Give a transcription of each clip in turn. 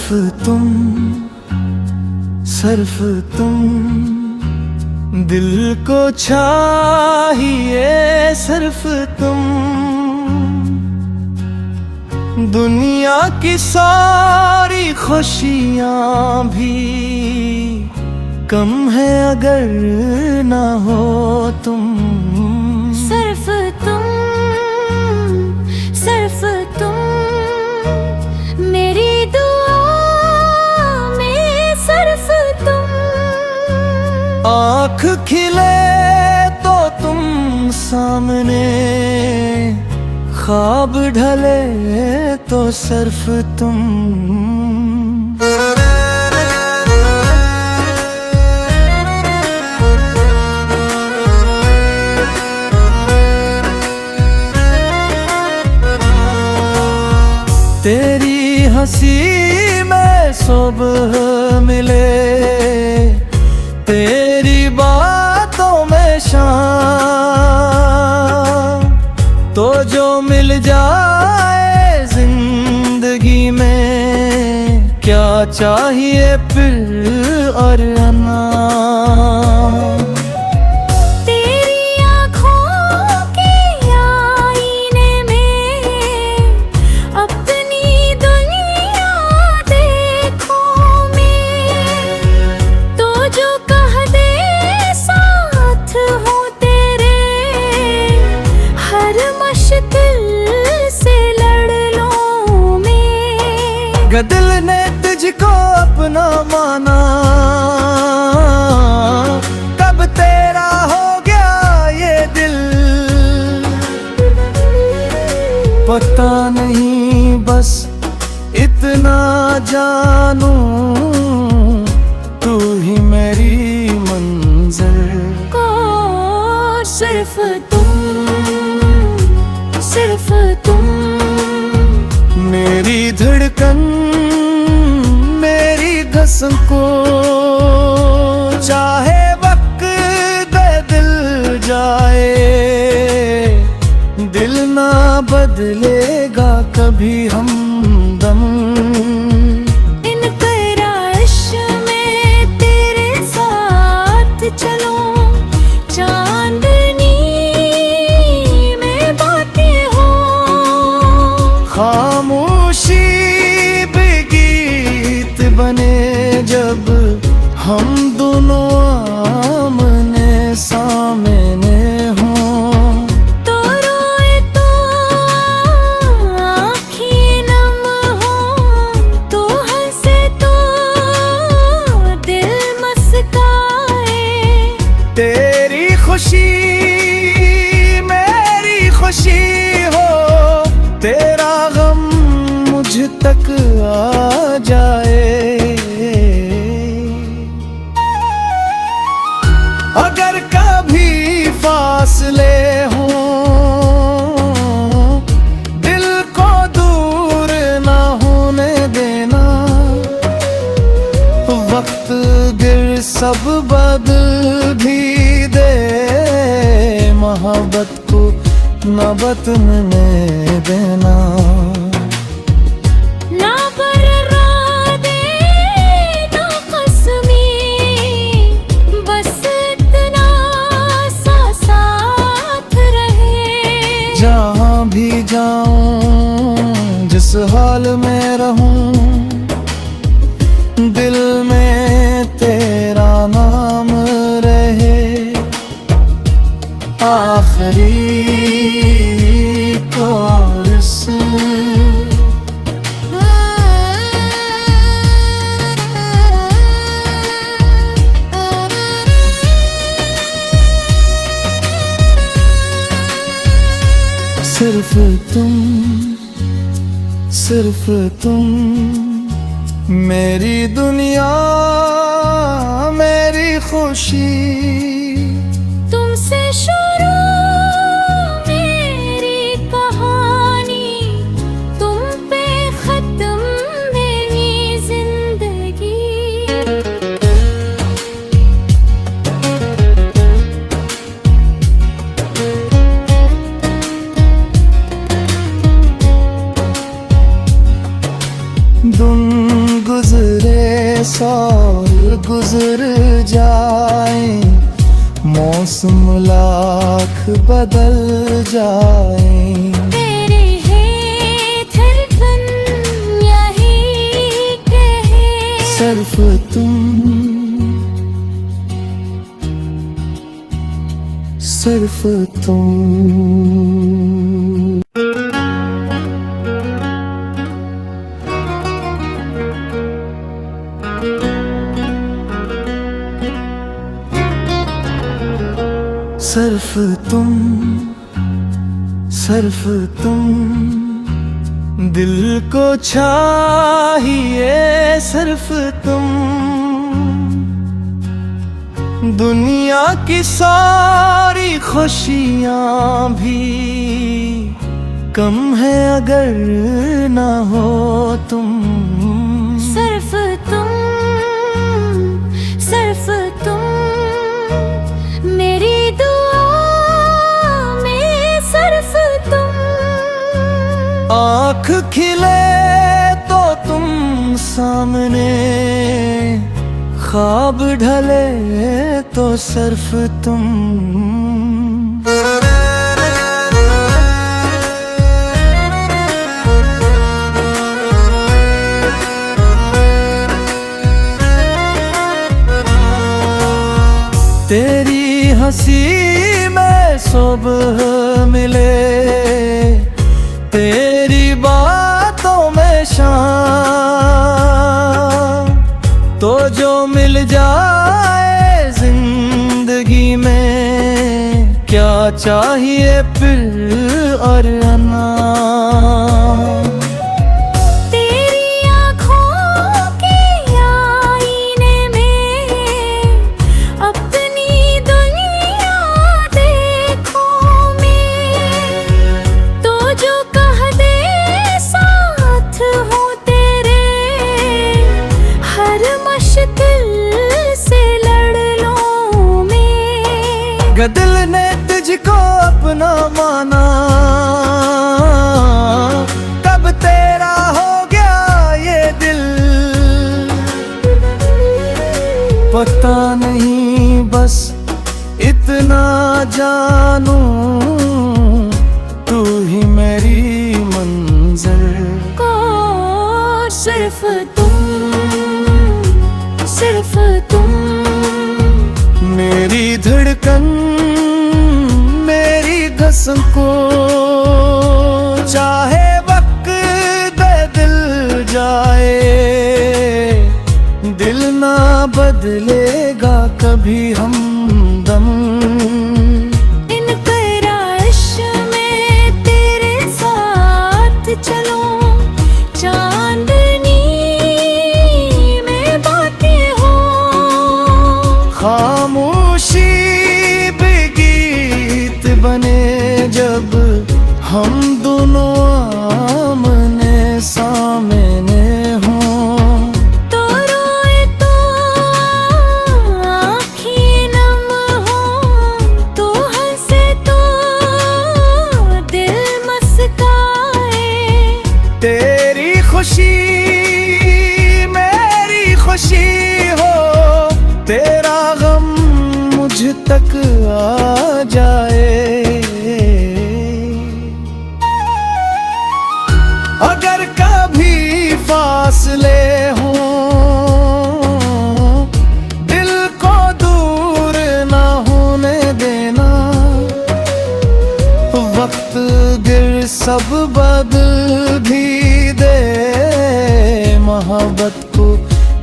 तुम, सिर्फ तुम, दिल को चाहिए सिर्फ तुम। दुनिया की सारी खुशियाँ भी कम है अगर ना हो तुम। सिर्फ तुम, सिर्फ तुम, मेरी दुआ में सिर्फ तुम। आँख खिले तो तुम सामने, ख्वाब ढले तो सिर्फ तुम। तेरी हंसी में सुबह मिले, तेरी बातों में शाम, तो जो मिल जाए जिंदगी में क्या चाहिए फिर और अना। दिल ने तुझको अपना माना, कब तेरा हो गया ये दिल पता नहीं, बस इतना जानू तू ही मेरी मंजिल। को सिर्फ तुम, सिर्फ तुम, मेरी धड़कन मेरी कसम को चाहे वक्त दे दिल जाए, दिल ना बदलेगा कभी हमदम। इन ख्वाहिश में तेरे साथ चलो, चांदनी में बातें हो, खामोशी भी गीत बने जब हम दोनों आमने सामने हों। तो रोए तो आँखें नम हो, तो हंसे तो दिल मुस्काए। तेरी खुशी मेरी खुशी हो, तेरा गम मुझ तक आ जाए। अगर कभी फासले हों, दिल को दूर ना होने देना। वक्त गिर सब बदल भी दे, मोहब्बत को न बदलने देना। ना बर्रादे ना कसमें, बस इतना सा साथ रहे। जहाँ भी जाऊं जिस हाल में रहूं, दिल में तेरा नाम रहे। आखिरी कोरस सिर्फ तुम, सिर्फ तुम, मेरी दुनिया मेरी खुशी। तुमसे शुरू मेरी कहानी, तुम पे खत्म मेरी जिंदगी। गुजर जाए, मौसम लाख बदल जाए, तेरे है धड़कन यही कहे, सिर्फ तुम, सिर्फ तुम। सिर्फ तुम, सिर्फ तुम, दिल को चाहिए सिर्फ तुम। दुनिया की सारी खुशियाँ भी कम है अगर ना हो तुम। सिर्फ तुम, सिर्फ तुम, मेरी दुआ में सिर्फ तुम। आँख खिले तो तुम सामने, ख्वाब ढले तो सिर्फ तुम। तेरी हंसी में सुबह मिले, तेरी बातों में शाम, तो जो मिल जाए जिंदगी में, क्या चाहिए फिर और अनाम। तेरी आँखों के आईने में अपनी दुनिया देखो मैं, तो जो कह दे साथ हूँ तेरे, हर मुश्किल से लड़ लूं मैं। दिल ने तुझको अपना माना, कब तेरा हो गया ये दिल, पता नहीं बस इतना जानू, तू ही मेरी मंजिल। को सिर्फ तुम, सिर्फ तुम, मेरी धड़कन मेरी कसम को, चाहे वक्त दे दिल जाए, दिल ना बदलेगा कभी हमदम। इन कराश में तेरे साथ चलो, चांदनी में बातें हो, खामोशी भी गीत बने जब हम दोनों आमने सामने हों। तो रोए तो आँखें नम हो, तो हंसे तो दिल मुस्काए। तेरी खुशी मेरी खुशी हो, तेरा गम मुझ तक आ जाए। अगर कभी फासले हों, दिल को दूर ना होने देना, वक्त गिर सब बदल भी दे, मोहब्बत को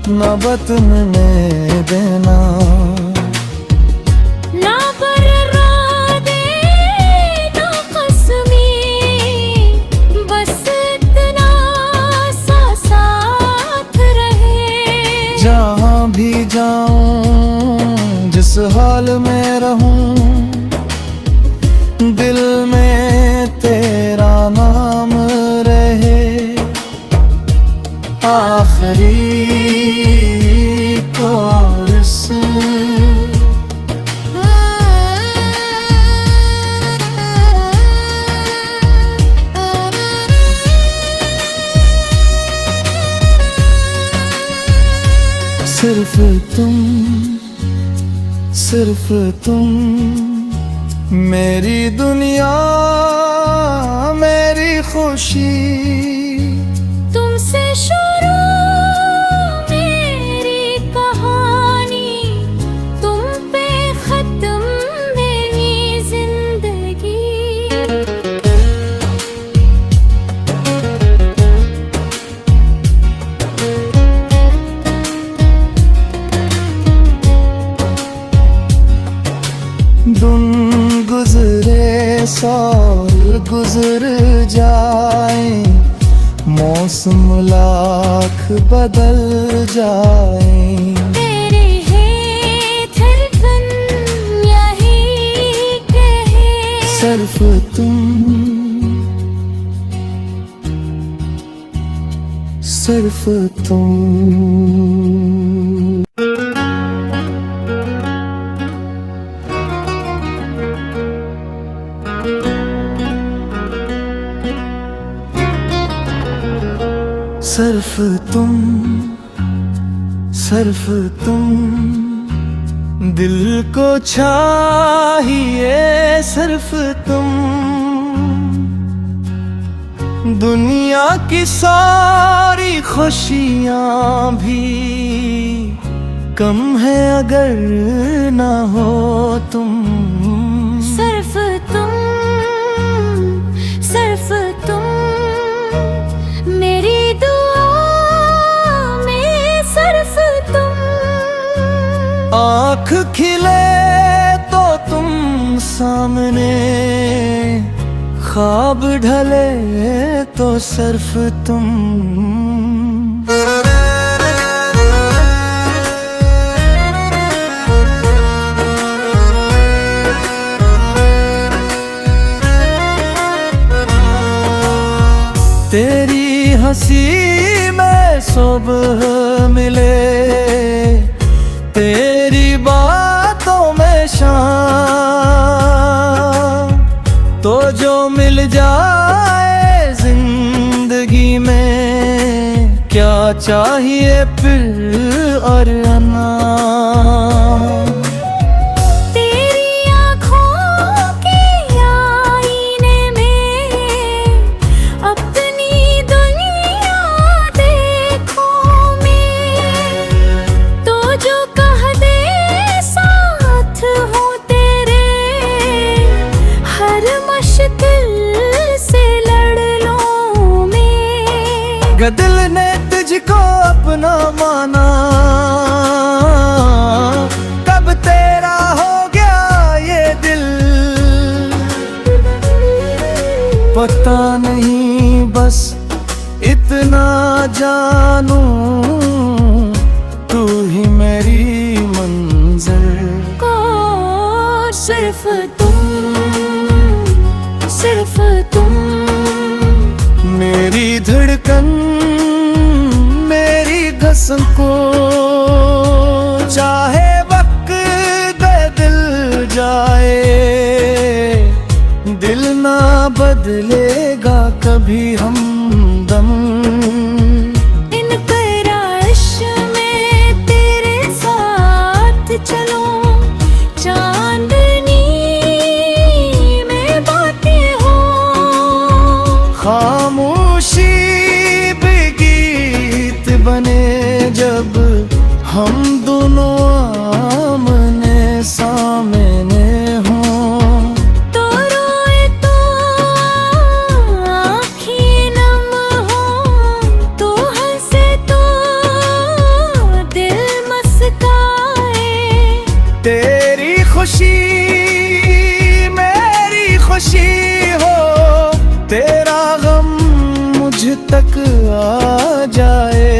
न बदलने देना। ना बर्रादे ना कसमी, बस इतना सा साथ रहे। जहाँ भी जाऊं जिस हाल में रहूं, दिल में तेरा नाम रहे। आखिरी कोर्स सिर्फ तुम। सिर्फ तुम, मेरी दुनिया मेरी खुशी। तुमसे शुरू मेरी कहानी, तुम पे खत्म मेरी जिंदगी। दिन गुजरे साल गुजर जाए, मौसम लाख बदल जाए, तेरे है धड़कन यही कहे, सिर्फ तुम, सिर्फ तुम। सिर्फ तुम, सिर्फ तुम, दिल को चाहिए सिर्फ तुम। दुनिया की सारी खुशियाँ भी कम है अगर ना हो तुम। सिर्फ तुम, सिर्फ तुम, मेरी दुआ में सिर्फ तुम। आँख खिले तो तुम सामने, ख्वाब ढले तो सिर्फ तुम। तेरी हंसी में सुबह मिले, तेरी बातों में शाम, तो जो मिल जाए जिंदगी में, क्या चाहिए फिर और अना। तेरी आँखों के आईने में अपनी दुनिया देखो मैं, तो जो कह दे साथ हूँ तेरे, हर मुश्किल से लड़ लूँ मैं। दिल ने तुझको अपना माना, कब तेरा हो गया ये दिल, पता नहीं बस इतना जानू, तू ही मेरी मंजिल। को सिर्फ तुम, सिर्फ तुम, मेरी धड़कन मेरी धड़कन को, चाहे वक्त दे दिल जाए, दिल ना बदलेगा कभी हमदम। इन कराश में तेरे साथ चलो, चांदनी में बातें हो, खामोशी भी गीत बने जब हम दोनों आमने सामने हों। तो रोए तो आँखें नम हो, तो हंसे तो दिल मुस्काए। तेरी खुशी मेरी खुशी हो, तेरा गम मुझ तक आ जाए।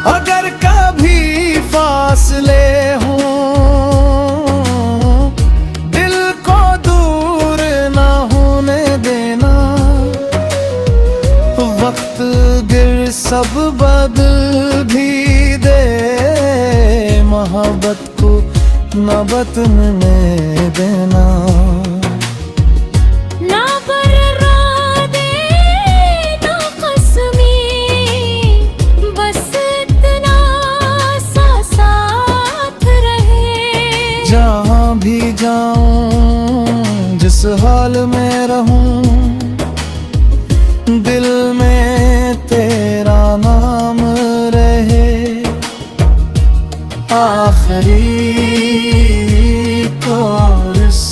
अगर कभी फासले हों, दिल को दूर ना होने देना, वक्त गिर सब बदल भी दे, मोहब्बत को न बदलने देना। ना बररा दे ना कसमें, आखिरी कोरस।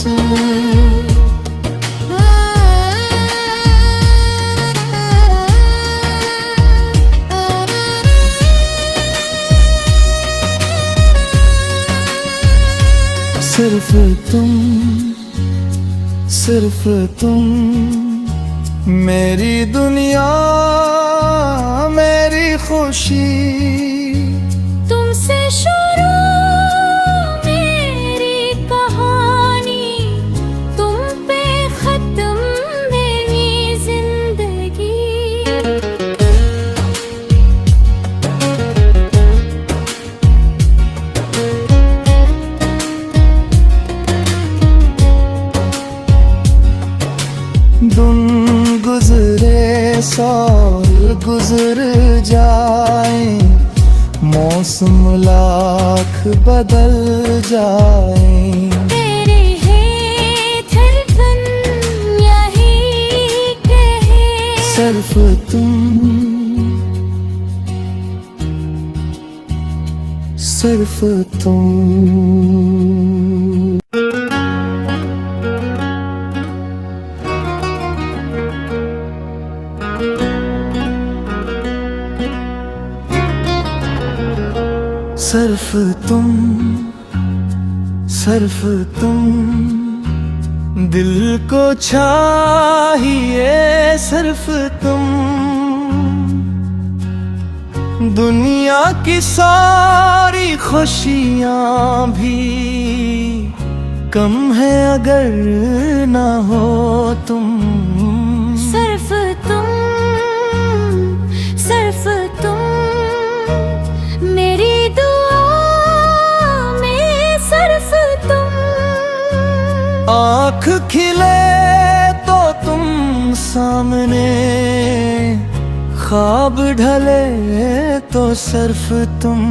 सिर्फ तुम, सिर्फ तुम मेरी दुनिया, मेरी खुशी। तुमसे शुरू मेरी कहानी, तुम पे खत्म मेरी जिंदगी। दिन गुजरे साल गुजर जाए, मौसम लाख बदल जाए, तेरे है धड़कन यही कहे। सिर्फ तुम, सिर्फ तुम। सिर्फ तुम, सिर्फ तुम दिल को चाहिए, सिर्फ तुम। दुनिया की सारी खुशियाँ भी कम है अगर ना हो तुम। सिर्फ तुम, सिर्फ तुम मेरी दुआ में, सिर्फ तुम। आँख खिले तो तुम सामने, ख्वाब ढले तो सिर्फ तुम।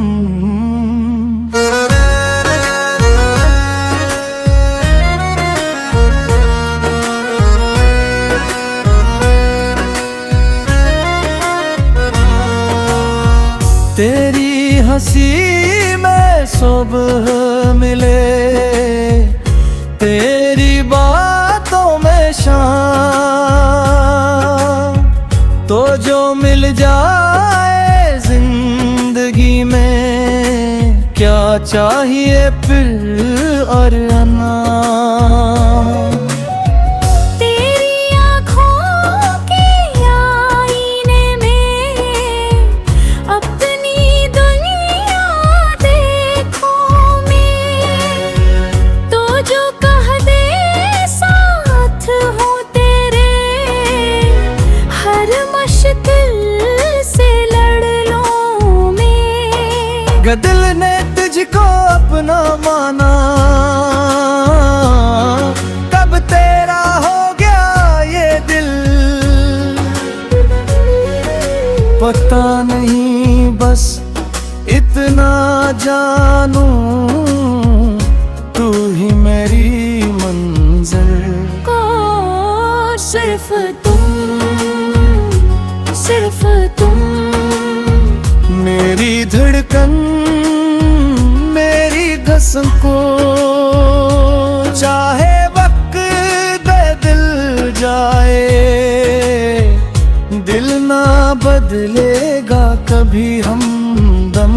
तेरी हंसी में सुबह मिले, तेरी बातों में शाम, तो जो मिल जाए जिंदगी में, क्या चाहिए फिर और अनाम। दिल ने तुझको अपना माना, कब तेरा हो गया ये दिल, पता नहीं बस इतना जानू, तू ही मेरी मंजिल। को सिर्फ तुम, सिर्फ तुम मेरी धड़कन, मेरी कसम को, चाहे वक्त दे दिल जाए, दिल ना बदलेगा कभी हमदम।